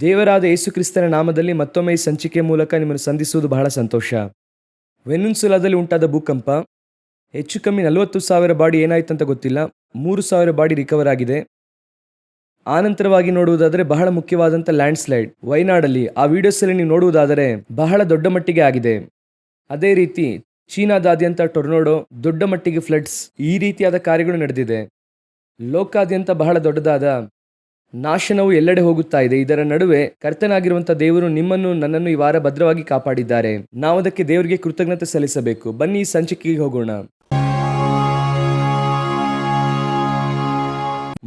ದೇವರಾದ ಯೇಸುಕ್ರಿಸ್ತನ ನಾಮದಲ್ಲಿ ಮತ್ತೊಮ್ಮೆ ಈ ಸಂಚಿಕೆ ಮೂಲಕ ನಿಮ್ಮನ್ನು ಸಂಧಿಸುವುದು ಬಹಳ ಸಂತೋಷ. ವೆನಿನ್ಸುಲಾದಲ್ಲಿ ಉಂಟಾದ ಭೂಕಂಪ, ಹೆಚ್ಚು ಕಮ್ಮಿ 40,000 ಬಾಡಿ ಏನಾಯ್ತಂತ ಗೊತ್ತಿಲ್ಲ, 3,000 ಬಾಡಿ ರಿಕವರ್ ಆಗಿದೆ. ಆನಂತರವಾಗಿ ನೋಡುವುದಾದರೆ ಬಹಳ ಮುಖ್ಯವಾದಂಥ ಲ್ಯಾಂಡ್ ಸ್ಲೈಡ್ ವಯನಾಡಲ್ಲಿ, ಆ ವಿಡಿಯೋಸಲ್ಲಿ ನೀವು ನೋಡುವುದಾದರೆ ಬಹಳ ದೊಡ್ಡ ಮಟ್ಟಿಗೆ ಆಗಿದೆ. ಅದೇ ರೀತಿ ಚೀನಾದಾದ್ಯಂತ ಟೊರ್ನೋಡೋ, ದೊಡ್ಡ ಮಟ್ಟಿಗೆ ಫ್ಲಡ್ಸ್, ಈ ರೀತಿಯಾದ ಕಾರ್ಯಗಳು ನಡೆದಿದೆ. ಲೋಕಾದ್ಯಂತ ಬಹಳ ದೊಡ್ಡದಾದ ನಾಶನವು ಎಲ್ಲೆಡೆ ಹೋಗುತ್ತಾ ಇದೆ. ಇದರ ನಡುವೆ ಕರ್ತನಾಗಿರುವಂಥ ದೇವರು ನಿಮ್ಮನ್ನು ನನ್ನನ್ನು ಈ ವಾರ ಭದ್ರವಾಗಿ ಕಾಪಾಡಿದ್ದಾರೆ. ನಾವು ಅದಕ್ಕೆ ದೇವರಿಗೆ ಕೃತಜ್ಞತೆ ಸಲ್ಲಿಸಬೇಕು. ಬನ್ನಿ ಈ ಸಂಚಿಕೆಗೆ ಹೋಗೋಣ.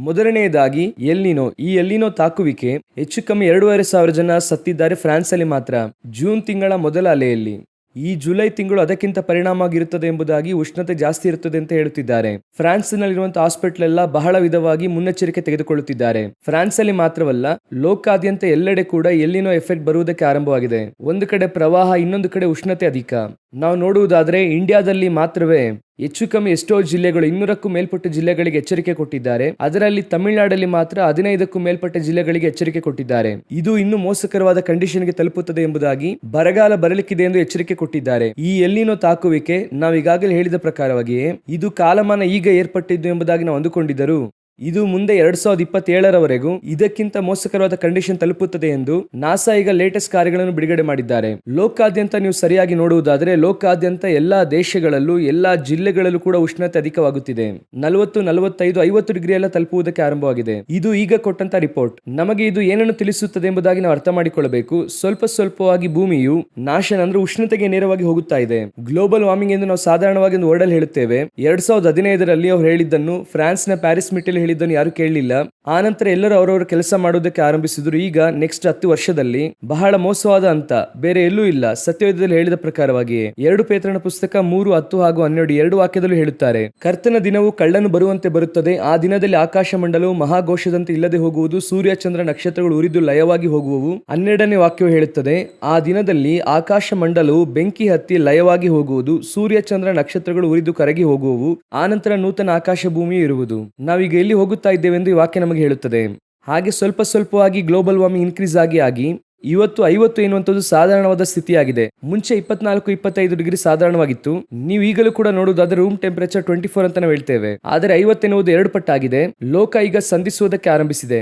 ಮೊದಲನೆಯದಾಗಿ ಎಲ್ನಿನೋ. ಈ ಎಲ್ನಿನೋ ತಾಕುವಿಕೆ ಹೆಚ್ಚು ಕಮ್ಮಿ 2,500 ಜನ ಸತ್ತಿದ್ದಾರೆ ಫ್ರಾನ್ಸಲ್ಲಿ ಮಾತ್ರ, ಜೂನ್ ತಿಂಗಳ ಮೊದಲ ಅಲೆಯಲ್ಲಿ. ಈ ಜುಲೈ ತಿಂಗಳು ಅದಕ್ಕಿಂತ ಪರಿಣಾಮವಾಗಿರುತ್ತದೆ ಎಂಬುದಾಗಿ ಉಷ್ಣತೆ ಜಾಸ್ತಿ ಇರುತ್ತದೆ ಅಂತ ಹೇಳುತ್ತಿದ್ದಾರೆ. ಫ್ರಾನ್ಸ್ನಲ್ಲಿರುವಂತಹ ಹಾಸ್ಪಿಟಲ್ ಎಲ್ಲ ಬಹಳ ವಿಧವಾಗಿ ಮುನ್ನೆಚ್ಚರಿಕೆ ತೆಗೆದುಕೊಳ್ಳುತ್ತಿದ್ದಾರೆ. ಫ್ರಾನ್ಸ್ ಅಲ್ಲಿ ಮಾತ್ರವಲ್ಲ, ಲೋಕಾದ್ಯಂತ ಎಲ್ಲೆಡೆ ಕೂಡ ಎಲ್ಲಿನೋ ಎಫೆಕ್ಟ್ ಬರುವುದಕ್ಕೆ ಆರಂಭವಾಗಿದೆ. ಒಂದು ಕಡೆ ಪ್ರವಾಹ, ಇನ್ನೊಂದು ಕಡೆ ಉಷ್ಣತೆ ಅಧಿಕ. ನಾವು ನೋಡುವುದಾದ್ರೆ ಇಂಡಿಯಾದಲ್ಲಿ ಮಾತ್ರವೇ ಹೆಚ್ಚು ಕಮ್ಮಿ ಎಷ್ಟೋ ಜಿಲ್ಲೆಗಳು 200ಕ್ಕೂ ಮೇಲ್ಪಟ್ಟ ಜಿಲ್ಲೆಗಳಿಗೆ ಎಚ್ಚರಿಕೆ ಕೊಟ್ಟಿದ್ದಾರೆ. ಅದರಲ್ಲಿ ತಮಿಳುನಾಡಲ್ಲಿ ಮಾತ್ರ 15ಕ್ಕೂ ಮೇಲ್ಪಟ್ಟ ಜಿಲ್ಲೆಗಳಿಗೆ ಎಚ್ಚರಿಕೆ ಕೊಟ್ಟಿದ್ದಾರೆ. ಇದು ಇನ್ನೂ ಮೋಸಕರವಾದ ಕಂಡೀಷನ್ಗೆ ತಲುಪುತ್ತದೆ ಎಂಬುದಾಗಿ, ಬರಗಾಲ ಬರಲಿಕ್ಕಿದೆ ಎಂದು ಎಚ್ಚರಿಕೆ ಕೊಟ್ಟಿದ್ದಾರೆ. ಈ ಎಲ್ಲಿನೋ ತಾಕುವಿಕೆ ನಾವು ಈಗಾಗಲೇ ಹೇಳಿದ ಪ್ರಕಾರವಾಗಿಯೇ ಇದು ಕಾಲಮಾನ ಈಗ ಏರ್ಪಟ್ಟಿದ್ದು ಎಂಬುದಾಗಿ ನಾವು ಅಂದುಕೊಂಡಿದ್ದರು. ಇದು ಮುಂದೆ 2027ರವರೆಗೂ ಇದಕ್ಕಿಂತ ಮೋಸಕರವಾದ ಕಂಡೀಷನ್ ತಲುಪುತ್ತದೆ ಎಂದು ನಾಸಾ ಈಗ ಲೇಟೆಸ್ಟ್ ಕಾರ್ಯಗಳನ್ನು ಬಿಡುಗಡೆ ಮಾಡಿದ್ದಾರೆ. ಲೋಕಾದ್ಯಂತ ನೀವು ಸರಿಯಾಗಿ ನೋಡುವುದಾದರೆ ಲೋಕಾದ್ಯಂತ ಎಲ್ಲಾ ದೇಶಗಳಲ್ಲೂ ಎಲ್ಲಾ ಜಿಲ್ಲೆಗಳಲ್ಲೂ ಕೂಡ ಉಷ್ಣತೆ ಅಧಿಕವಾಗುತ್ತಿದೆ. 40, 45, 50 ಡಿಗ್ರಿ ಎಲ್ಲ ತಲುಪುವುದಕ್ಕೆ ಆರಂಭವಾಗಿದೆ. ಇದು ಈಗ ಕೊಟ್ಟಂತ ರಿಪೋರ್ಟ್ ನಮಗೆ ಇದು ಏನನ್ನು ತಿಳಿಸುತ್ತದೆ ಎಂಬುದಾಗಿ ನಾವು ಅರ್ಥ ಮಾಡಿಕೊಳ್ಳಬೇಕು. ಸ್ವಲ್ಪವಾಗಿ ಭೂಮಿಯು ನಾಶನ ಅಂದ್ರೆ ಉಷ್ಣತೆಗೆ ನೇರವಾಗಿ ಹೋಗುತ್ತಾ ಇದೆ. ಗ್ಲೋಬಲ್ ವಾರ್ಮಿಂಗ್ ಎಂದು ನಾವು ಸಾಧಾರಣವಾಗಿ ಒಂದು ವರ್ಡ್ ಅಲ್ಲಿ ಹೇಳುತ್ತೇವೆ. 2015ರಲ್ಲಿ ಅವರು ಹೇಳಿದ್ದನ್ನು ಫ್ರಾನ್ಸ್ ನ ಪ್ಯಾರಿಸ್ ಮಿಟಲ್ ಹೇಳಿದ್ದನ್ನು ಯಾರು ಕೇಳಲಿಲ್ಲ. ಆನಂತರ ಎಲ್ಲರೂ ಅವರವರ ಕೆಲಸ ಮಾಡುವುದಕ್ಕೆ ಆರಂಭಿಸಿದ್ರು. ಈಗ ನೆಕ್ಸ್ಟ್ 10 ವರ್ಷದಲ್ಲಿ ಬಹಳ ಮೋಸವಾದ ಅಂತ ಬೇರೆ ಎಲ್ಲೂ ಇಲ್ಲ. ಸತ್ಯವೇದದಲ್ಲಿ ಹೇಳಿದ ಪ್ರಕಾರವಾಗಿಯೇ 2 ಪೇತ್ರನ ಪುಸ್ತಕ 3, 10 ಹಾಗೂ 12 2 ವಾಕ್ಯದಲ್ಲೂ ಹೇಳುತ್ತಾರೆ, ಕರ್ತನ ದಿನವು ಕಳ್ಳನು ಬರುವಂತೆ ಬರುತ್ತದೆ. ಆ ದಿನದಲ್ಲಿ ಆಕಾಶ ಮಂಡಲವು ಮಹಾಘೋಷದಂತೆ ಇಲ್ಲದೆ ಹೋಗುವುದು, ಸೂರ್ಯ ಚಂದ್ರ ನಕ್ಷತ್ರಗಳು ಉರಿದು ಲಯವಾಗಿ ಹೋಗುವವು. 12ನೇ ವಾಕ್ಯವು ಹೇಳುತ್ತದೆ, ಆ ದಿನದಲ್ಲಿ ಆಕಾಶ ಮಂಡಲವು ಬೆಂಕಿ ಹತ್ತಿ ಲಯವಾಗಿ ಹೋಗುವುದು, ಸೂರ್ಯ ಚಂದ್ರ ನಕ್ಷತ್ರಗಳು ಉರಿದು ಕರಗಿ ಹೋಗುವವು. ಆನಂತರ ನೂತನ ಆಕಾಶ ಭೂಮಿಯು ಇರುವುದು. ನಾವೀಗ ಎಲ್ಲಿ ಹೋಗುತ್ತಾ ಇದ್ದೇವೆ ಎಂದು ಈ ವಾಕ್ಯ ನಮಗೆ ಹೇಳುತ್ತದೆ. ಹಾಗೆ ಸ್ವಲ್ಪವಾಗಿ ಗ್ಲೋಬಲ್ ವಾರ್ಮಿಂಗ್ ಇನ್ಕ್ರೀಸ್ ಆಗಿ ಇವತ್ತು 50 ಎನ್ನುವಂಥದ್ದು ಸಾಧಾರಣವಾದ ಸ್ಥಿತಿಯಾಗಿದೆ. ಮುಂಚೆ 24, 25 ಡಿಗ್ರಿ ಸಾಧಾರಣವಾಗಿತ್ತು. ನೀವು ಈಗಲೂ ಕೂಡ ನೋಡುವುದಾದ್ರೆ ರೂಮ್ ಟೆಂಪರೇಚರ್ 24 ಅಂತ ನಾವು ಹೇಳ್ತೇವೆ. ಆದರೆ 50 ಎನ್ನುವುದು 2 ಪಟ್ಟಾಗಿದೆ. ಲೋಕ ಈಗ ಸಂಧಿಸುವುದಕ್ಕೆ ಆರಂಭಿಸಿದೆ.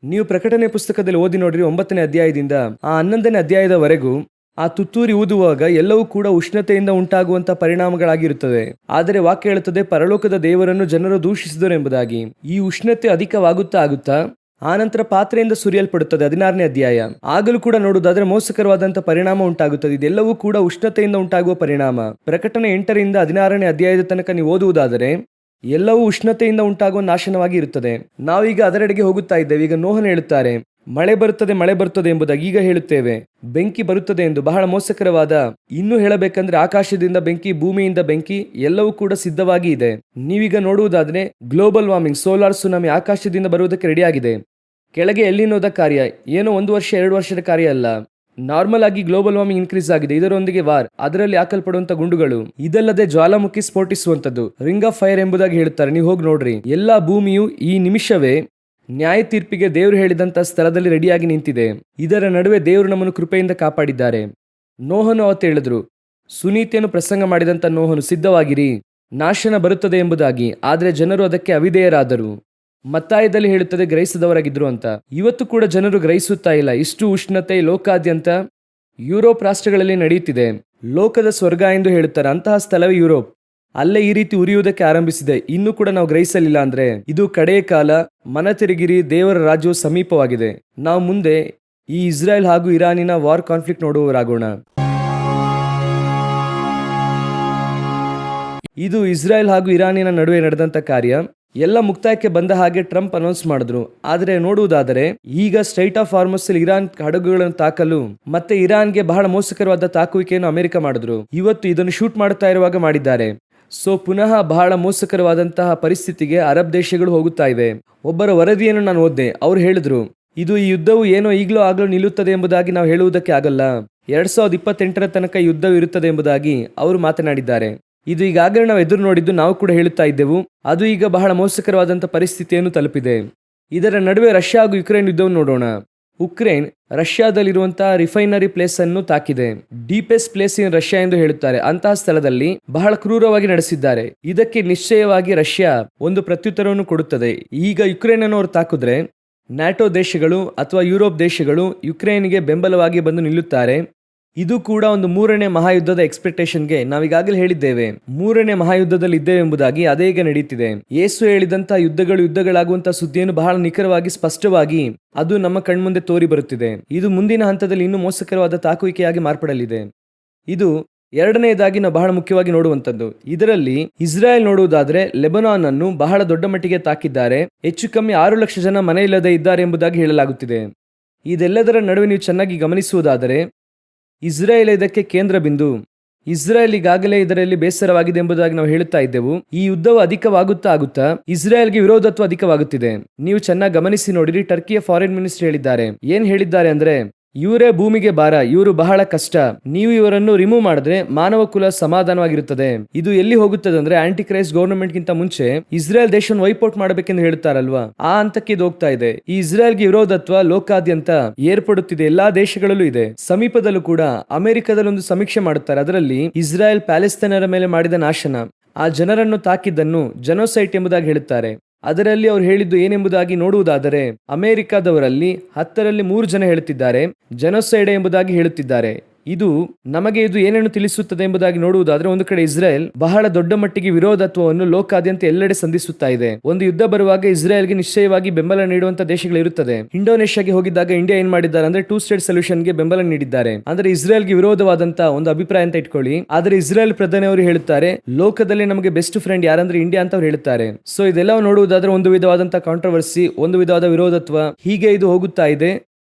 ನೀವು ಪ್ರಕಟಣೆ ಪುಸ್ತಕದಲ್ಲಿ ಓದಿ ನೋಡ್ರಿ, 9ನೇ ಅಧ್ಯಾಯದಿಂದ ಆ 11ನೇ ಅಧ್ಯಾಯದವರೆಗೂ ಆ ತುತ್ತೂರಿ ಊದುವಾಗ ಎಲ್ಲವೂ ಕೂಡ ಉಷ್ಣತೆಯಿಂದ ಉಂಟಾಗುವಂತ ಪರಿಣಾಮಗಳಾಗಿರುತ್ತದೆ. ಆದರೆ ವಾಕ್ಯ ಹೇಳುತ್ತದೆ, ಪರಲೋಕದ ದೇವರನ್ನು ಜನರು ದೂಷಿಸಿದರು ಎಂಬುದಾಗಿ. ಈ ಉಷ್ಣತೆ ಅಧಿಕವಾಗುತ್ತಾ ಆನಂತರ ಪಾತ್ರೆಯಿಂದ ಸುರಿಯಲ್ಪಡುತ್ತದೆ. 16ನೇ ಅಧ್ಯಾಯ. ಆಗಲೂ ಕೂಡ ನೋಡುವುದಾದ್ರೆ ಮೋಸಕರವಾದಂಥ ಪರಿಣಾಮ ಉಂಟಾಗುತ್ತದೆ. ಇದೆಲ್ಲವೂ ಕೂಡ ಉಷ್ಣತೆಯಿಂದ ಉಂಟಾಗುವ ಪರಿಣಾಮ. ಪ್ರಕಟಣೆ 8ರಿಂದ 16ನೇ ಅಧ್ಯಾಯದ ತನಕ ನೀವು ಓದುವುದಾದರೆ ಎಲ್ಲವೂ ಉಷ್ಣತೆಯಿಂದ ಉಂಟಾಗುವ ನಾಶನವಾಗಿ ಇರುತ್ತದೆ. ನಾವೀಗ ಅದರೆಡೆಗೆ ಹೋಗುತ್ತಾ ಇದ್ದೇವೆ. ಈಗ ನೋಹನ ಹೇಳುತ್ತಾರೆ, ಮಳೆ ಬರುತ್ತದೆ ಎಂಬುದಾಗಿ. ಈಗ ಹೇಳುತ್ತೇವೆ ಬೆಂಕಿ ಬರುತ್ತದೆ ಎಂದು. ಬಹಳ ಮೋಸಕರವಾದ, ಇನ್ನೂ ಹೇಳಬೇಕಂದ್ರೆ ಆಕಾಶದಿಂದ ಬೆಂಕಿ, ಭೂಮಿಯಿಂದ ಬೆಂಕಿ, ಎಲ್ಲವೂ ಕೂಡ ಸಿದ್ಧವಾಗಿ ಇದೆ. ನೀವೀಗ ನೋಡುವುದಾದ್ರೆ ಗ್ಲೋಬಲ್ ವಾರ್ಮಿಂಗ್, ಸೋಲಾರ್ ಸುನಾಮಿ ಆಕಾಶದಿಂದ ಬರುವುದಕ್ಕೆ ರೆಡಿಯಾಗಿದೆ. ಕೆಳಗೆ ಎಲ್ಲಿನೋದ ಕಾರ್ಯ ಏನೋ 1 ವರ್ಷ 2 ವರ್ಷದ ಕಾರ್ಯ ಅಲ್ಲ. ನಾರ್ಮಲ್ ಆಗಿ ಗ್ಲೋಬಲ್ ವಾರ್ಮಿಂಗ್ ಇನ್ಕ್ರೀಸ್ ಆಗಿದೆ. ಇದರೊಂದಿಗೆ ಅದರಲ್ಲಿ ಹಾಕಲ್ಪಡುವಂತ ಗುಂಡುಗಳು, ಇದಲ್ಲದೆ ಜ್ವಾಲಾಮುಖಿ ಸ್ಫೋಟಿಸುವಂತದ್ದು, ರಿಂಗ್ ಆಫ್ ಫೈರ್ ಎಂಬುದಾಗಿ ಹೇಳುತ್ತಾರೆ. ನೀವು ಹೋಗಿ ನೋಡ್ರಿ. ಎಲ್ಲಾ ಭೂಮಿಯು ಈ ನಿಮಿಷವೇ ನ್ಯಾಯ ತೀರ್ಪಿಗೆ ದೇವರು ಹೇಳಿದಂತ ಸ್ಥಳದಲ್ಲಿ ರೆಡಿಯಾಗಿ ನಿಂತಿದೆ. ಇದರ ನಡುವೆ ದೇವರು ನಮ್ಮನ್ನು ಕೃಪೆಯಿಂದ ಕಾಪಾಡಿದ್ದಾರೆ. ನೋಹನು ಅವತ್ತು ಹೇಳಿದ್ರು, ಸುನೀತಿಯನ್ನು ಪ್ರಸಂಗ ಮಾಡಿದಂತ ನೋಹನು, ಸಿದ್ಧವಾಗಿರಿ, ನಾಶನ ಬರುತ್ತದೆ ಎಂಬುದಾಗಿ. ಆದರೆ ಜನರು ಅದಕ್ಕೆ ಅವಿಧೇಯರಾದರು. ಮತ್ತಾಯದಲ್ಲಿ ಹೇಳುತ್ತದೆ ಗ್ರಹಿಸದವರಾಗಿದ್ರು ಅಂತ. ಇವತ್ತು ಕೂಡ ಜನರು ಗ್ರಹಿಸುತ್ತಾ ಇಲ್ಲ. ಇಷ್ಟು ಉಷ್ಣತೆ ಲೋಕಾದ್ಯಂತ ಯುರೋಪ್ ರಾಷ್ಟ್ರಗಳಲ್ಲಿ ನಡೆಯುತ್ತಿದೆ. ಲೋಕದ ಸ್ವರ್ಗ ಎಂದು ಹೇಳುತ್ತಾರೆ. ಅಂತಹ ಸ್ಥಳವೇ ಯುರೋಪ್. ಅಲ್ಲೇ ಈ ರೀತಿ ಉರಿಯುವುದಕ್ಕೆ ಆರಂಭಿಸಿದೆ. ಇನ್ನೂ ಕೂಡ ನಾವು ಗ್ರಹಿಸಲಿಲ್ಲ ಅಂದ್ರೆ ಇದು ಕಡೆಯ ಕಾಲ. ಮನ ತಿರುಗಿರಿ, ದೇವರ ರಾಜ್ಯವು ಸಮೀಪವಾಗಿದೆ. ನಾವು ಮುಂದೆ ಈ ಇಸ್ರಾಯೇಲ್ ಹಾಗೂ ಇರಾನಿನ ವಾರ್ ಕಾನ್ಫ್ಲಿಕ್ಟ್ ನೋಡುವವರಾಗೋಣ. ಇದು ಇಸ್ರಾಯೇಲ್ ಹಾಗೂ ಇರಾನಿನ ನಡುವೆ ನಡೆದಂತ ಕಾರ್ಯ. ಎಲ್ಲ ಮುಕ್ತಾಯಕ್ಕೆ ಬಂದ ಹಾಗೆ ಟ್ರಂಪ್ ಅನೌನ್ಸ್ ಮಾಡಿದ್ರು. ಆದರೆ ನೋಡುವುದಾದರೆ ಈಗ ಸ್ಟ್ರೈಟ್ ಆಫ್ ಹಾರ್ಮಸ್ ಇರಾನ್ ಹಡಗುಗಳನ್ನು ತಾಕಲು ಮತ್ತೆ ಇರಾನ್ಗೆ ಬಹಳ ಮೋಸಕರವಾದ ತಾಕುವಿಕೆಯನ್ನು ಅಮೆರಿಕ ಮಾಡಿದ್ರು. ಇವತ್ತು ಇದನ್ನು ಶೂಟ್ ಮಾಡುತ್ತಾ ಇರುವಾಗ ಮಾಡಿದ್ದಾರೆ. ಸೊ ಪುನಃ ಬಹಳ ಮೋಸಕರವಾದಂತಹ ಪರಿಸ್ಥಿತಿಗೆ ಅರಬ್ ದೇಶಗಳು ಹೋಗುತ್ತಾ ಇವೆ. ಒಬ್ಬರ ವರದಿಯನ್ನು ನಾನು ಓದಿದೆ. ಅವ್ರು ಹೇಳಿದ್ರು, ಇದು ಈ ಯುದ್ಧವು ಏನೋ ಈಗಲೂ ಆಗಲೂ ನಿಲ್ಲುತ್ತದೆ ಎಂಬುದಾಗಿ ನಾವು ಹೇಳುವುದಕ್ಕೆ ಆಗಲ್ಲ. 2028ರ ತನಕ ಯುದ್ಧವು ಇರುತ್ತದೆ ಎಂಬುದಾಗಿ ಅವರು ಮಾತನಾಡಿದ್ದಾರೆ. ಇದು ಈಗಾಗಲೇ ನಾವು ಎದುರು ನೋಡಿದ್ದು, ನಾವು ಕೂಡ ಹೇಳುತ್ತಾ ಇದ್ದೆವು. ಅದು ಈಗ ಬಹಳ ಮೋಸಕರವಾದಂಥ ಪರಿಸ್ಥಿತಿಯನ್ನು ತಲುಪಿದೆ. ಇದರ ನಡುವೆ ರಷ್ಯಾ ಹಾಗೂ ಯುಕ್ರೇನ್ ಯುದ್ಧವನ್ನು ನೋಡೋಣ. ಉಕ್ರೇನ್ ರಷ್ಯಾದಲ್ಲಿರುವಂತಹ ರಿಫೈನರಿ ಪ್ಲೇಸ್ ಅನ್ನು ತಾಕಿದೆ. ಡೀಪೆಸ್ಟ್ ಪ್ಲೇಸ್ ಇನ್ ರಷ್ಯಾ ಎಂದು ಹೇಳುತ್ತಾರೆ. ಅಂತಹ ಸ್ಥಳದಲ್ಲಿ ಬಹಳ ಕ್ರೂರವಾಗಿ ನಡೆಸಿದ್ದಾರೆ. ಇದಕ್ಕೆ ನಿಶ್ಚಯವಾಗಿ ರಷ್ಯಾ ಒಂದು ಪ್ರತ್ಯುತ್ತರವನ್ನು ಕೊಡುತ್ತದೆ. ಈಗ ಯುಕ್ರೇನ್ ಅನ್ನು ಅವರು ತಾಕಿದ್ರೆ ನ್ಯಾಟೋ ದೇಶಗಳು ಅಥವಾ ಯುರೋಪ್ ದೇಶಗಳು ಯುಕ್ರೇನ್ಗೆ ಬೆಂಬಲವಾಗಿ ಬಂದು ನಿಲ್ಲುತ್ತಾರೆ. ಇದು ಕೂಡ ಒಂದು ಮೂರನೇ ಮಹಾಯುದ್ಧದ ಎಕ್ಸ್ಪೆಕ್ಟೇಷನ್ಗೆ ನಾವೀಗಾಗಲೇ ಹೇಳಿದ್ದೇವೆ. ಮೂರನೇ ಮಹಾಯುದ್ಧದಲ್ಲಿ ಇದ್ದೇವೆ ಎಂಬುದಾಗಿ ಅದೇ ಈಗ ನಡೀತಿದೆ. ಯೇಸು ಹೇಳಿದಂತಹ ಯುದ್ಧಗಳಾಗುವಂತಹ ಸುದ್ದಿಯನ್ನು ಬಹಳ ನಿಖರವಾಗಿ ಸ್ಪಷ್ಟವಾಗಿ ಅದು ನಮ್ಮ ಕಣ್ಮುಂದೆ ತೋರಿ ಬರುತ್ತಿದೆ. ಇದು ಮುಂದಿನ ಹಂತದಲ್ಲಿ ಇನ್ನೂ ಮೋಸಕರವಾದ ತಾಕುವಿಕೆಯಾಗಿ ಮಾರ್ಪಡಲಿದೆ. ಇದು ಎರಡನೆಯದಾಗಿ ನಾವು ಬಹಳ ಮುಖ್ಯವಾಗಿ ನೋಡುವಂಥದ್ದು. ಇದರಲ್ಲಿ ಇಸ್ರಾಯೇಲ್ ನೋಡುವುದಾದ್ರೆ ಲೆಬನಾನ್ ಅನ್ನು ಬಹಳ ದೊಡ್ಡ ಮಟ್ಟಿಗೆ ತಾಕಿದ್ದಾರೆ. ಹೆಚ್ಚು ಕಮ್ಮಿ 6 ಲಕ್ಷ ಜನ ಮನೆ ಇಲ್ಲದೆ ಇದ್ದಾರೆ ಎಂಬುದಾಗಿ ಹೇಳಲಾಗುತ್ತಿದೆ. ಇದೆಲ್ಲದರ ನಡುವೆ ನೀವು ಚೆನ್ನಾಗಿ ಗಮನಿಸುವುದಾದರೆ ಇಸ್ರಾಯೇಲ್ ಇದಕ್ಕೆ ಕೇಂದ್ರ ಬಿಂದು. ಇಸ್ರಾಯೇಲ್ ಈಗಾಗಲೇ ಇದರಲ್ಲಿ ಬೇಸರವಾಗಿದೆ ಎಂಬುದಾಗಿ ನಾವು ಹೇಳುತ್ತಾ ಇದ್ದೆವು. ಈ ಯುದ್ಧವು ಅಧಿಕವಾಗುತ್ತಾ ಇಸ್ರಾಯೇಲ್ಗೆ ವಿರೋಧತ್ವ ಅಧಿಕವಾಗುತ್ತಿದೆ. ನೀವು ಚೆನ್ನಾಗಿ ಗಮನಿಸಿ ನೋಡಿರಿ. ಟರ್ಕಿಯ ಫಾರಿನ್ ಮಿನಿಸ್ಟರ್ ಹೇಳಿದ್ದಾರೆ. ಏನ್ ಹೇಳಿದ್ದಾರೆ ಅಂದ್ರೆ, ಇವರೇ ಭೂಮಿಗೆ ಭಾರ, ಇವರು ಬಹಳ ಕಷ್ಟ, ನೀವು ಇವರನ್ನು ರಿಮೂವ್ ಮಾಡಿದ್ರೆ ಮಾನವ ಕುಲ ಸಮಾಧಾನವಾಗಿರುತ್ತದೆ. ಇದು ಎಲ್ಲಿ ಹೋಗುತ್ತದೆ ಅಂದ್ರೆ ಆಂಟಿ ಕ್ರೈಸ್ಟ್ ಗವರ್ನಮೆಂಟ್ ಗಿಂತ ಮುಂಚೆ ಇಸ್ರಾಯೇಲ್ ದೇಶವನ್ನು ವೈಪೌಟ್ ಮಾಡಬೇಕೆಂದು ಹೇಳ್ತಾರಲ್ವಾ, ಆ ಹಂತಕ್ಕೆ ಇದು ಹೋಗ್ತಾ ಇದೆ. ಈ ಇಸ್ರಾಯೇಲ್ಗೆ ವಿರೋಧತ್ವ ಲೋಕಾದ್ಯಂತ ಏರ್ಪಡುತ್ತಿದೆ. ಎಲ್ಲಾ ದೇಶಗಳಲ್ಲೂ ಇದೆ. ಸಮೀಪದಲ್ಲೂ ಕೂಡ ಅಮೆರಿಕದಲ್ಲಿ ಒಂದು ಸಮೀಕ್ಷೆ ಮಾಡುತ್ತಾರೆ. ಅದರಲ್ಲಿ ಇಸ್ರಾಯೇಲ್ ಪ್ಯಾಲೆಸ್ತೈನರ ಮೇಲೆ ಮಾಡಿದ ನಾಶನ, ಆ ಜನರನ್ನು ತಾಕಿದ್ದನ್ನು ಜನೋಸೈಟ್ ಎಂಬುದಾಗಿ ಹೇಳುತ್ತಾರೆ. ಅದರಲ್ಲಿ ಅವ್ರು ಹೇಳಿದ್ದು ಏನೆಂಬುದಾಗಿ ನೋಡುವುದಾದರೆ ಅಮೆರಿಕದವರಲ್ಲಿ 10ರಲ್ಲಿ 3 ಜನ ಹೇಳುತ್ತಿದ್ದಾರೆ ಜನೋಸೈಡ್ ಎಂಬುದಾಗಿ ಹೇಳುತ್ತಿದ್ದಾರೆ. ಇದು ನಮಗೆ ಇದು ಏನೇನು ತಿಳಿಸುತ್ತದೆ ಎಂಬುದಾಗಿ ನೋಡುವುದಾದ್ರೆ, ಒಂದು ಕಡೆ ಇಸ್ರಾಯೇಲ್ ಬಹಳ ದೊಡ್ಡ ಮಟ್ಟಿಗೆ ವಿರೋಧತ್ವವನ್ನು ಲೋಕಾದ್ಯಂತ ಎಲ್ಲೆಡೆ ಸಂಧಿಸುತ್ತಾ ಇದೆ. ಒಂದು ಯುದ್ಧ ಬರುವಾಗ ಇಸ್ರಾಯೇಲ್ಗೆ ನಿಶ್ಚಯವಾಗಿ ಬೆಂಬಲ ನೀಡುವಂತ ದೇಶಗಳು ಇರುತ್ತದೆ. ಇಂಡೋನೇಷ್ಯಾಗೆ ಹೋಗಿದ್ದಾಗ ಇಂಡಿಯಾ ಏನ್ ಮಾಡಿದ್ದಾರೆ ಅಂದ್ರೆ 2 ಸ್ಟೇಟ್ ಸೊಲ್ಯೂಷನ್ಗೆ ಬೆಂಬಲ ನೀಡಿದ್ದಾರೆ. ಅಂದ್ರೆ ಇಸ್ರಾಯೇಲ್ಗೆ ವಿರೋಧವಾದಂತ ಒಂದು ಅಭಿಪ್ರಾಯ ಅಂತ ಇಟ್ಕೊಳ್ಳಿ. ಆದ್ರೆ ಇಸ್ರಾಯೇಲ್ ಪ್ರಧಾನಿ ಅವರು ಹೇಳುತ್ತಾರೆ ಲೋಕದಲ್ಲಿ ನಮಗೆ ಬೆಸ್ಟ್ ಫ್ರೆಂಡ್ ಯಾರಂದ್ರೆ ಇಂಡಿಯಾ ಅಂತ ಅವ್ರು ಹೇಳುತ್ತಾರೆ. ಸೊ ಇದೆಲ್ಲ ನೋಡುವುದಾದ್ರೆ ಒಂದು ವಿಧವಾದಂತಹ ಕಾಂಟ್ರವರ್ಸಿ, ಒಂದು ವಿಧವಾದ ವಿರೋಧತ್ವ, ಹೀಗೆ ಇದು ಹೋಗುತ್ತಾ ಇದೆ.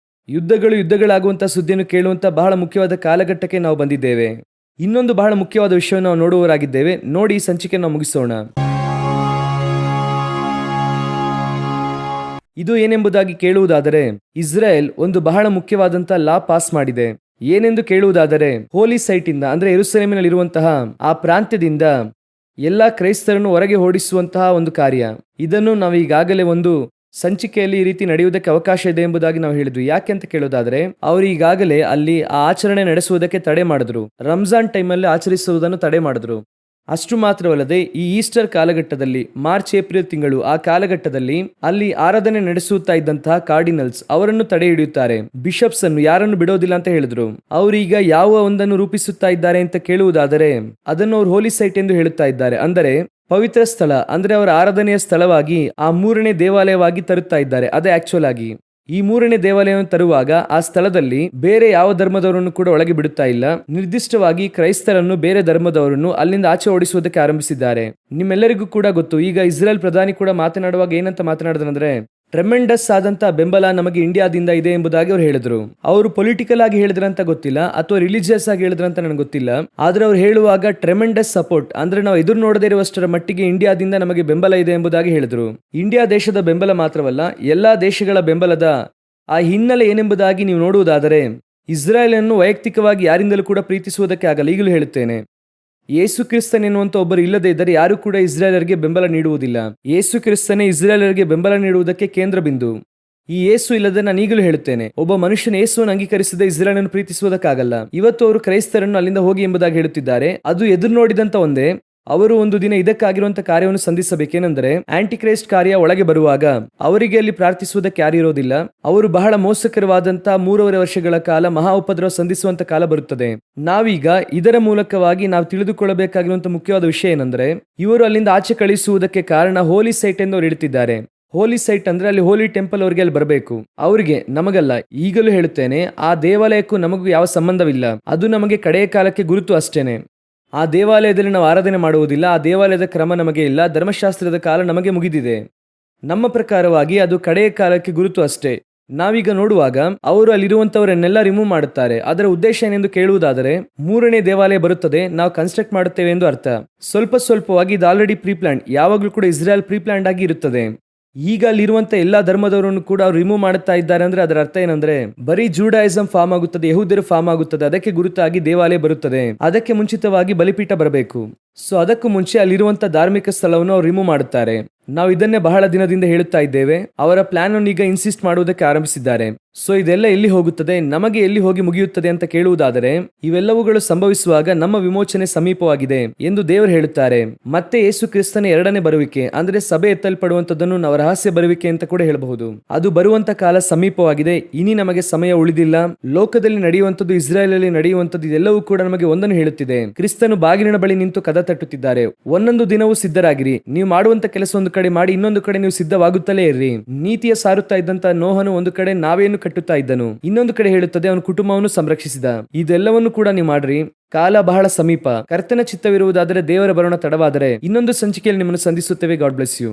ಯುದ್ಧಗಳಾಗುವಂತಹ ಸುದ್ದಿಯನ್ನು ಕೇಳುವಂತ ಬಹಳ ಮುಖ್ಯವಾದ ಕಾಲಘಟ್ಟಕ್ಕೆ ನಾವು ಬಂದಿದ್ದೇವೆ. ಇನ್ನೊಂದು ಬಹಳ ಮುಖ್ಯವಾದ ವಿಷಯವನ್ನು ನಾವು ನೋಡುವವರಾಗಿದ್ದೇವೆ. ನೋಡಿ, ಈ ಸಂಚಿಕೆ ನಾವು ಮುಗಿಸೋಣ. ಇದು ಏನೆಂಬುದಾಗಿ ಕೇಳುವುದಾದರೆ, ಇಸ್ರಾಯೇಲ್ ಒಂದು ಬಹಳ ಮುಖ್ಯವಾದಂತಹ ಲಾ ಪಾಸ್ ಮಾಡಿದೆ. ಏನೆಂದು ಕೇಳುವುದಾದರೆ, ಹೋಲಿ ಸೈಟ್ ಇಂದ ಅಂದ್ರೆ ಯೆರೂಸಲೇಮಿನಲ್ಲಿ ಇರುವಂತಹ ಆ ಪ್ರಾಂತ್ಯದಿಂದ ಎಲ್ಲಾ ಕ್ರೈಸ್ತರನ್ನು ಹೊರಗೆ ಓಡಿಸುವಂತಹ ಒಂದು ಕಾರ್ಯ. ಇದನ್ನು ನಾವು ಈಗಾಗಲೇ ಒಂದು ಸಂಚಿಕೆಯಲ್ಲಿ ಈ ರೀತಿ ನಡೆಯುವುದಕ್ಕೆ ಅವಕಾಶ ಇದೆ ಎಂಬುದಾಗಿ ನಾವು ಹೇಳಿದ್ವಿ. ಯಾಕೆ ಅಂತ ಕೇಳೋದಾದ್ರೆ, ಅವರು ಈಗಾಗಲೇ ಅಲ್ಲಿ ಆ ಆಚರಣೆ ನಡೆಸುವುದಕ್ಕೆ ತಡೆ ಮಾಡಿದ್ರು. ರಂಜಾನ್ ಟೈಮಲ್ಲಿ ಆಚರಿಸುವುದನ್ನು ತಡೆ ಮಾಡಿದ್ರು. ಅಷ್ಟು ಮಾತ್ರವಲ್ಲದೆ ಈ ಈಸ್ಟರ್ ಕಾಲಘಟ್ಟದಲ್ಲಿ ಮಾರ್ಚ್ ಏಪ್ರಿಲ್ ತಿಂಗಳು ಆ ಕಾಲಘಟ್ಟದಲ್ಲಿ ಅಲ್ಲಿ ಆರಾಧನೆ ನಡೆಸುತ್ತಾ ಇದ್ದಂತಹ ಕಾರ್ಡಿನಲ್ಸ್ ಅವರನ್ನು ತಡೆ ಹಿಡಿಯುತ್ತಾರೆ. ಬಿಷಪ್ಸ್ ಅನ್ನು ಯಾರನ್ನು ಬಿಡೋದಿಲ್ಲ ಅಂತ ಹೇಳಿದ್ರು. ಅವರೀಗ ಯಾವ ಒಂದನ್ನು ರೂಪಿಸುತ್ತಾ ಇದ್ದಾರೆ ಅಂತ ಕೇಳುವುದಾದರೆ ಅದನ್ನು ಅವರು ಹೋಲಿ ಸೈಟ್ ಎಂದು ಹೇಳುತ್ತಾ ಇದ್ದಾರೆ. ಅಂದರೆ ಪವಿತ್ರ ಸ್ಥಳ, ಅಂದ್ರೆ ಅವರ ಆರಾಧನೆಯ ಸ್ಥಳವಾಗಿ ಆ 3ನೇ ದೇವಾಲಯವಾಗಿ ತರುತ್ತಾ ಇದ್ದಾರೆ. ಅದೇ ಆಕ್ಚುಲ್ ಆಗಿ ಈ 3ನೇ ದೇವಾಲಯವನ್ನು ತರುವಾಗ ಆ ಸ್ಥಳದಲ್ಲಿ ಬೇರೆ ಯಾವ ಧರ್ಮದವರನ್ನು ಕೂಡ ಒಳಗೆ ಬಿಡುತ್ತಾ ಇಲ್ಲ. ನಿರ್ದಿಷ್ಟವಾಗಿ ಕ್ರೈಸ್ತರನ್ನು, ಬೇರೆ ಧರ್ಮದವರನ್ನು ಅಲ್ಲಿಂದ ಆಚೆ ಓಡಿಸುವುದಕ್ಕೆ ಆರಂಭಿಸಿದ್ದಾರೆ. ನಿಮ್ಮೆಲ್ಲರಿಗೂ ಕೂಡ ಗೊತ್ತು. ಈಗ ಇಸ್ರೇಲ್ ಪ್ರಧಾನಿ ಕೂಡ ಮಾತನಾಡುವಾಗ ಏನಂತ ಮಾತನಾಡಿದ್ರಂದ್ರೆ, ಟ್ರೆಮೆಂಡಸ್ ಆದಂತಹ ಬೆಂಬಲ ನಮಗೆ ಇಂಡಿಯಾದಿಂದ ಇದೆ ಎಂಬುದಾಗಿ ಅವ್ರು ಹೇಳಿದ್ರು. ಅವರು ಪೊಲಿಟಿಕಲ್ ಆಗಿ ಹೇಳಿದ್ರಂತ ಗೊತ್ತಿಲ್ಲ ಅಥವಾ ರಿಲಿಜಿಯಸ್ ಆಗಿ ಹೇಳಿದ್ರಂತ ನನಗೆ ಗೊತ್ತಿಲ್ಲ. ಆದ್ರೆ ಅವ್ರು ಹೇಳುವಾಗ ಟ್ರೆಮೆಂಡಸ್ ಸಪೋರ್ಟ್, ಅಂದ್ರೆ ನಾವು ಎದುರು ನೋಡದೇ ಇರುವಷ್ಟರ ಮಟ್ಟಿಗೆ ಇಂಡಿಯಾದಿಂದ ನಮಗೆ ಬೆಂಬಲ ಇದೆ ಎಂಬುದಾಗಿ ಹೇಳಿದ್ರು. ಇಂಡಿಯಾ ದೇಶದ ಬೆಂಬಲ ಮಾತ್ರವಲ್ಲ, ಎಲ್ಲಾ ದೇಶಗಳ ಬೆಂಬಲದ ಆ ಹಿನ್ನೆಲೆ ಏನೆಂಬುದಾಗಿ ನೀವು ನೋಡುವುದಾದರೆ, ಇಸ್ರಾಯೇಲ್ ಅನ್ನು ವೈಯಕ್ತಿಕವಾಗಿ ಯಾರಿಂದಲೂ ಕೂಡ ಪ್ರೀತಿಸುವುದಕ್ಕೆ ಆಗಲ್ಲ. ಈಗಲೂ ಹೇಳುತ್ತೇನೆ, ಯೇಸು ಕ್ರಿಸ್ತನ್ ಎನ್ನುವಂತ ಒಬ್ಬರು ಇಲ್ಲದೆ ಇದ್ದರೆ ಯಾರು ಕೂಡ ಇಸ್ರಾಯೇಲರಿಗೆ ಬೆಂಬಲ ನೀಡುವುದಿಲ್ಲ. ಯೇಸು ಕ್ರಿಸ್ತನೇ ಇಸ್ರಾಯೇಲರಿಗೆ ಬೆಂಬಲ ನೀಡುವುದಕ್ಕೆ ಕೇಂದ್ರ ಬಿಂದು. ಈ ಯೇಸು ಇಲ್ಲದೆ ನಾನು ಈಗಲೂ ಹೇಳುತ್ತೇನೆ, ಒಬ್ಬ ಮನುಷ್ಯನ ಯೇಸುವನ್ನು ಅಂಗೀಕರಿಸದೆ ಇಸ್ರಾಯೇಲನ್ನು ಪ್ರೀತಿಸುವುದಕ್ಕಾಗಲ್ಲ. ಇವತ್ತು ಅವರು ಕ್ರೈಸ್ತರನ್ನು ಅಲ್ಲಿಂದ ಹೋಗಿ ಎಂಬುದಾಗಿ ಹೇಳುತ್ತಿದ್ದಾರೆ. ಅದು ಎದುರು ನೋಡಿದಂತ ಒಂದೇ. ಅವರು ಒಂದು ದಿನ ಇದಕ್ಕಾಗಿರುವಂತಹ ಕಾರ್ಯವನ್ನು ಸಂಧಿಸಬೇಕೇನೆಂದರೆ, ಆಂಟಿ ಕ್ರೈಸ್ಟ್ ಕಾರ್ಯ ಒಳಗೆ ಬರುವಾಗ ಅವರಿಗೆ ಅಲ್ಲಿ ಪ್ರಾರ್ಥಿಸುವುದಕ್ಕೆ ಯಾರು ಇರೋದಿಲ್ಲ. ಅವರು ಬಹಳ ಮೋಸಕರವಾದಂತಹ 3.5 ವರ್ಷಗಳ ಕಾಲ ಮಹಾ ಉಪದ್ರವ ಸಂಧಿಸುವಂತ ಕಾಲ ಬರುತ್ತದೆ. ನಾವೀಗ ಇದರ ಮೂಲಕವಾಗಿ ನಾವು ತಿಳಿದುಕೊಳ್ಳಬೇಕಾಗಿರುವಂತಹ ಮುಖ್ಯವಾದ ವಿಷಯ ಏನಂದ್ರೆ, ಇವರು ಅಲ್ಲಿಂದ ಆಚೆ ಕಳಿಸುವುದಕ್ಕೆ ಕಾರಣ ಹೋಲಿ ಸೈಟ್ ಎಂದು ಅವರು ಇಡುತ್ತಿದ್ದಾರೆ. ಹೋಲಿ ಸೈಟ್ ಅಂದ್ರೆ ಅಲ್ಲಿ ಹೋಲಿ ಟೆಂಪಲ್ ಅವರಿಗೆ ಅಲ್ಲಿ ಬರಬೇಕು. ಅವರಿಗೆ, ನಮಗಲ್ಲ. ಈಗಲೂ ಹೇಳುತ್ತೇನೆ, ಆ ದೇವಾಲಯಕ್ಕೂ ನಮಗೂ ಯಾವ ಸಂಬಂಧವಿಲ್ಲ. ಅದು ನಮಗೆ ಕಡೆಯ ಕಾಲಕ್ಕೆ ಗುರುತು ಅಷ್ಟೇನೆ. ಆ ದೇವಾಲಯದಲ್ಲಿ ನಾವು ಆರಾಧನೆ ಮಾಡುವುದಿಲ್ಲ. ಆ ದೇವಾಲಯದ ಕ್ರಮ ನಮಗೆ ಇಲ್ಲ. ಧರ್ಮಶಾಸ್ತ್ರದ ಕಾಲ ನಮಗೆ ಮುಗಿದಿದೆ. ನಮ್ಮ ಪ್ರಕಾರವಾಗಿ ಅದು ಕಡೆಯ ಕಾಲಕ್ಕೆ ಗುರುತು ಅಷ್ಟೇ. ನಾವೀಗ ನೋಡುವಾಗ ಅವರು ಅಲ್ಲಿರುವಂತವರನ್ನೆಲ್ಲ ರಿಮೂವ್ ಮಾಡುತ್ತಾರೆ. ಅದರ ಉದ್ದೇಶ ಏನೆಂದು ಕೇಳುವುದಾದರೆ, 3ನೇ ದೇವಾಲಯ ಬರುತ್ತದೆ, ನಾವು ಕನ್ಸ್ಟ್ರಕ್ಟ್ ಮಾಡುತ್ತೇವೆ ಎಂದು ಅರ್ಥ. ಸ್ವಲ್ಪವಾಗಿ ಇದು ಆಲ್ರೆಡಿ ಪ್ರೀಪ್ಲಾಂಡ್, ಯಾವಾಗಲೂ ಕೂಡ ಇಸ್ರಾಯೇಲ್ ಪ್ರೀಪ್ಲಾಂಡ್ ಆಗಿ ಇರುತ್ತದೆ. ಈಗ ಅಲ್ಲಿರುವಂತ ಎಲ್ಲಾ ಧರ್ಮದವರನ್ನು ಕೂಡ ಅವ್ರು ರಿಮೂವ್ ಮಾಡುತ್ತಾ ಇದ್ದಾರೆ. ಅಂದ್ರೆ ಅದರ ಅರ್ಥ ಏನಂದ್ರೆ, ಬರೀ ಜೂಡಾಯಿಸಂ ಫಾರ್ಮ್ ಆಗುತ್ತದೆ, ಯಹೂದ್ಯರು ಫಾರ್ಮ್ ಆಗುತ್ತದೆ. ಅದಕ್ಕೆ ಗುರುತಾಗಿ ದೇವಾಲಯ ಬರುತ್ತದೆ. ಅದಕ್ಕೆ ಮುಂಚಿತವಾಗಿ ಬಲಿಪೀಠ ಬರಬೇಕು. ಸೊ ಅದಕ್ಕೂ ಮುಂಚೆ ಅಲ್ಲಿರುವಂತ ಧಾರ್ಮಿಕ ಸ್ಥಳವನ್ನು ಅವ್ರು ರಿಮೂವ್ ಮಾಡುತ್ತಾರೆ. ನಾವು ಇದನ್ನೇ ಬಹಳ ದಿನದಿಂದ ಹೇಳುತ್ತಾ ಇದ್ದೇವೆ. ಅವರ ಪ್ಲಾನ್ ಅನ್ನು ಈಗ ಇನ್ಸಿಸ್ಟ್ ಮಾಡುವುದಕ್ಕೆ ಆರಂಭಿಸಿದ್ದಾರೆ. ಸೊ ಇದೆಲ್ಲ ಎಲ್ಲಿ ಹೋಗುತ್ತದೆ, ನಮಗೆ ಎಲ್ಲಿ ಹೋಗಿ ಮುಗಿಯುತ್ತದೆ ಅಂತ ಕೇಳುವುದಾದರೆ, ಇವೆಲ್ಲವುಗಳು ಸಂಭವಿಸುವಾಗ ನಮ್ಮ ವಿಮೋಚನೆ ಸಮೀಪವಾಗಿದೆ ಎಂದು ದೇವರು ಹೇಳುತ್ತಾರೆ. ಮತ್ತೆ ಯೇಸು ಕ್ರಿಸ್ತನ ಎರಡನೇ ಬರುವಿಕೆ ಅಂದ್ರೆ ಸಭೆ ಎತ್ತಲ್ಪಡುವಂತದ್ದನ್ನು ನಾವು ರಹಸ್ಯ ಬರುವಿಕೆ ಅಂತ ಕೂಡ ಹೇಳಬಹುದು. ಅದು ಬರುವಂತ ಕಾಲ ಸಮೀಪವಾಗಿದೆ. ಇನಿ ನಮಗೆ ಸಮಯ ಉಳಿದಿಲ್ಲ. ಲೋಕದಲ್ಲಿ ನಡೆಯುವಂತದ್ದು, ಇಸ್ರಾಯೇಲ್ ಅಲ್ಲಿ ನಡೆಯುವಂತದ್ದು, ಇದೆಲ್ಲವೂ ಕೂಡ ನಮಗೆ ಒಂದನ್ನು ಹೇಳುತ್ತಿದೆ. ಕ್ರಿಸ್ತನು ಬಾಗಿಲಿನ ಬಳಿ ನಿಂತು ಕದ ತಟ್ಟುತ್ತಿದ್ದಾರೆ. ಒಂದೊಂದು ದಿನವೂ ಸಿದ್ಧರಾಗಿರಿ. ನೀವು ಮಾಡುವಂತ ಕೆಲಸ ಒಂದು ಕಡೆ ಮಾಡಿ, ಇನ್ನೊಂದು ಕಡೆ ನೀವು ಸಿದ್ಧವಾಗುತ್ತಲೇ ಇರ್ರಿ. ನೀತಿಯ ಸಾರುತ್ತಾ ಇದ್ದಂತ ನೋಹನು ಒಂದು ಕಡೆ ನಾವೇನು ಕಟ್ಟುತ್ತಾ ಇದ್ದನು, ಇನ್ನೊಂದು ಕಡೆ ಹೇಳುತ್ತದೆ ಅವನು ಕುಟುಂಬವನ್ನು ಸಂರಕ್ಷಿಸಿದ. ಇದೆಲ್ಲವನ್ನು ಕೂಡ ನೀವು ಮಾಡ್ರಿ. ಕಾಲ ಬಹಳ ಸಮೀಪ. ಕರ್ತನ ಚಿತ್ತವಿರುವುದಾದರೆ, ದೇವರ ಬರೋಣ ತಡವಾದರೆ ಇನ್ನೊಂದು ಸಂಚಿಕೆಯಲ್ಲಿ ನಿಮ್ಮನ್ನು ಸಂಧಿಸುತ್ತೇವೆ. God bless you.